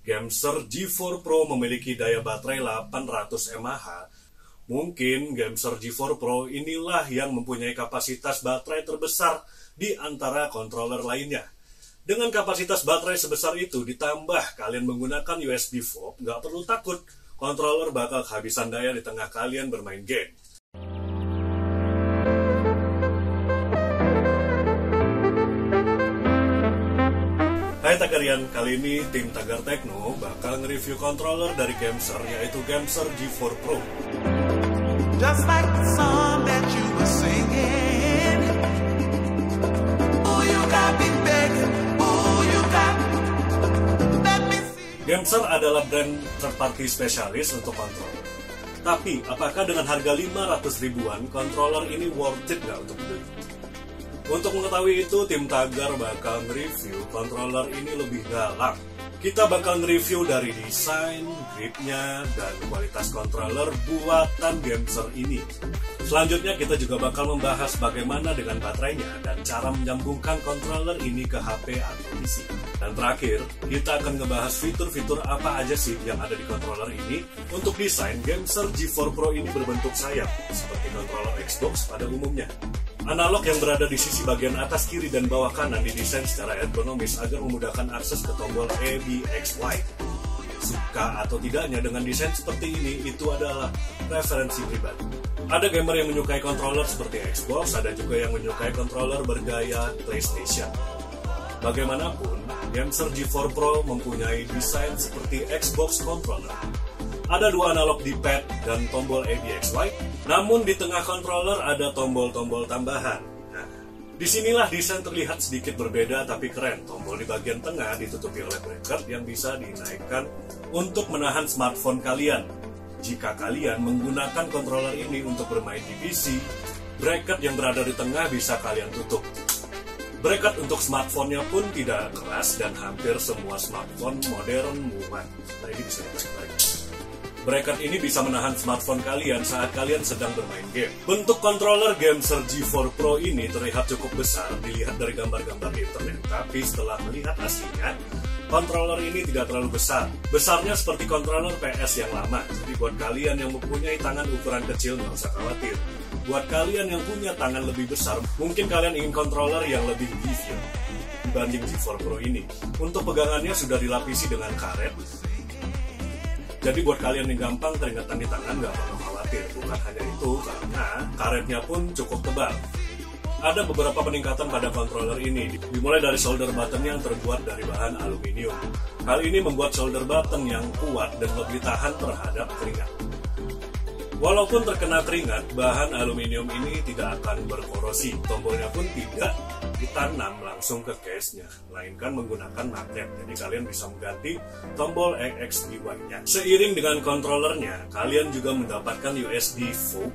Gamester G4 Pro memiliki daya baterai 800 mAh. Mungkin Gamester G4 Pro inilah yang mempunyai kapasitas baterai terbesar di antara controller lainnya. Dengan kapasitas baterai sebesar itu ditambah kalian menggunakan USB Fob, nggak perlu takut controller bakal kehabisan daya di tengah kalian bermain game. Hai Tagarian, kali ini tim Tagar Tekno bakal nge-review controller dari Gamester, yaitu Gamester G4 Pro. Just like the song that you were singing. Oh, you got me begging. Oh, you got me. Let me see. Gamester adalah brand third party spesialis untuk controller. Tapi, apakah dengan harga 500 ribuan, controller ini worth it nggak untuk dibeli? Untuk mengetahui itu, tim Tagar bakal nge-review controller ini lebih dalam. Kita bakal nge-review dari desain, gripnya, dan kualitas controller buatan Gamester ini. Selanjutnya kita juga bakal membahas bagaimana dengan baterainya dan cara menyambungkan controller ini ke HP atau PC. Dan terakhir, kita akan ngebahas fitur-fitur apa aja sih yang ada di controller ini. Untuk desain, Gamester G4 Pro ini berbentuk sayap, seperti controller Xbox pada umumnya. Analog yang berada di sisi bagian atas kiri dan bawah kanan didesain secara ergonomis agar memudahkan akses ke tombol A, B, X, Y. Suka atau tidaknya dengan desain seperti ini, itu adalah preferensi pribadi. Ada gamer yang menyukai controller seperti Xbox, ada juga yang menyukai controller bergaya PlayStation. Bagaimanapun, Gamester G4 Pro mempunyai desain seperti Xbox controller. Ada dua analog D-pad dan tombol ABXY, namun di tengah controller ada tombol-tombol tambahan. Nah, disinilah desain terlihat sedikit berbeda tapi keren. Tombol di bagian tengah ditutupi oleh bracket yang bisa dinaikkan untuk menahan smartphone kalian. Jika kalian menggunakan controller ini untuk bermain di PC, bracket yang berada di tengah bisa kalian tutup. Bracket untuk smartphone-nya pun tidak keras dan hampir semua smartphone modern muat. Nah, ini bisa dipasang lagi. Bracket ini bisa menahan smartphone kalian saat kalian sedang bermain game. Bentuk controller Gamester G4 Pro ini terlihat cukup besar dilihat dari gambar-gambar di internet. Tapi setelah melihat aslinya, controller ini tidak terlalu besar. Besarnya seperti controller PS yang lama. Jadi buat kalian yang mempunyai tangan ukuran kecil nggak usah khawatir. Buat kalian yang punya tangan lebih besar, mungkin kalian ingin controller yang lebih beefier dibanding G4 Pro ini. Untuk pegangannya sudah dilapisi dengan karet. Jadi buat kalian yang gampang keringatan di tangan nggak perlu khawatir. Bukan hanya itu, karena karetnya pun cukup tebal. Ada beberapa peningkatan pada controller ini, dimulai dari shoulder button yang terbuat dari bahan aluminium. Hal ini membuat shoulder button yang kuat dan lebih tahan terhadap keringat. Walaupun terkena keringat, bahan aluminium ini tidak akan berkorosi. Tombolnya pun tidak ditanam langsung ke case-nya, melainkan menggunakan magnet. Jadi kalian bisa mengganti tombol X, Y, Y-nya. Seiring dengan controllernya, kalian juga mendapatkan USB Fob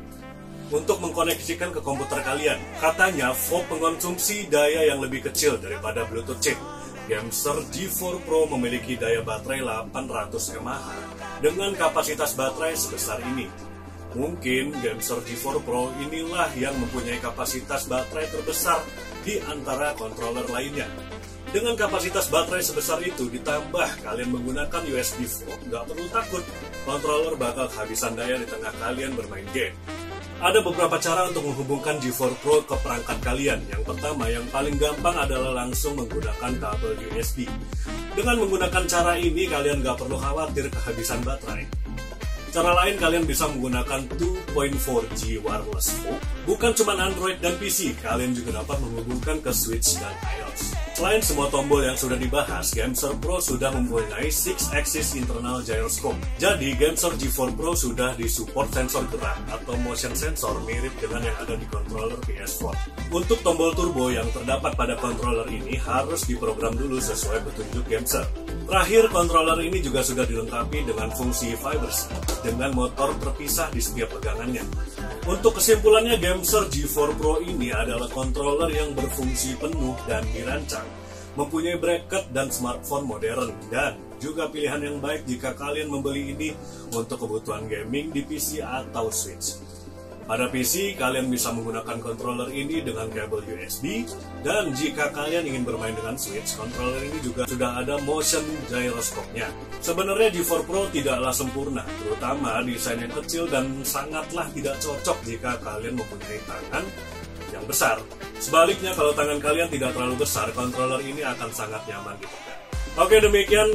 untuk mengkoneksikan ke komputer kalian. Katanya Fob mengkonsumsi daya yang lebih kecil daripada Bluetooth chip. Gamester G4 Pro memiliki daya baterai 800 mAh dengan kapasitas baterai sebesar ini. Mungkin Gamester G4 Pro inilah yang mempunyai kapasitas baterai terbesar di antara controller lainnya. Dengan kapasitas baterai sebesar itu ditambah kalian menggunakan USB Fob, nggak perlu takut controller bakal kehabisan daya di tengah kalian bermain game. Ada beberapa cara untuk menghubungkan G4 Pro ke perangkat kalian. Yang pertama, yang paling gampang adalah langsung menggunakan kabel USB. Dengan menggunakan cara ini, kalian nggak perlu khawatir kehabisan baterai. Cara lain, kalian bisa menggunakan 2.4G wireless Fob. Bukan cuma Android dan PC, kalian juga dapat menghubungkan ke Switch dan iOS. Selain semua tombol yang sudah dibahas, Gamester Pro sudah mempunyai 6-axis internal gyroscope. Jadi, Gamester G4 Pro sudah disupport sensor gerak atau motion sensor mirip dengan yang ada di controller PS4. Untuk tombol turbo yang terdapat pada controller ini harus diprogram dulu sesuai petunjuk Gamester. Terakhir, controller ini juga sudah dilengkapi dengan fungsi vibration dengan motor terpisah di setiap pegangannya. Untuk kesimpulannya, Gamester G4 Pro ini adalah controller yang berfungsi penuh dan dirancang, mempunyai bracket dan smartphone modern, dan juga pilihan yang baik jika kalian membeli ini untuk kebutuhan gaming di PC atau Switch. Pada PC, kalian bisa menggunakan controller ini dengan kabel USB, dan jika kalian ingin bermain dengan Switch, controller ini juga sudah ada motion gyroscope-nya. Sebenarnya G4 Pro tidaklah sempurna, terutama desain yang kecil dan sangatlah tidak cocok jika kalian mempunyai tangan yang besar. Sebaliknya, kalau tangan kalian tidak terlalu besar, controller ini akan sangat nyaman dipegang. Oke, demikian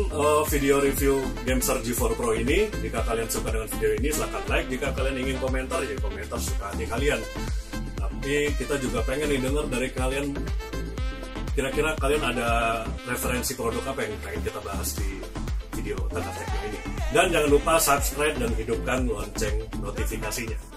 video review Gamester G4 Pro ini. Jika kalian suka dengan video ini, silahkan like. Jika kalian ingin komentar, ya komentar suka hati kalian. Tapi kita juga pengen nih dengar dari kalian, kira-kira kalian ada referensi produk apa yang pengen kita bahas di video tengah teknik ini. Dan jangan lupa subscribe dan hidupkan lonceng notifikasinya.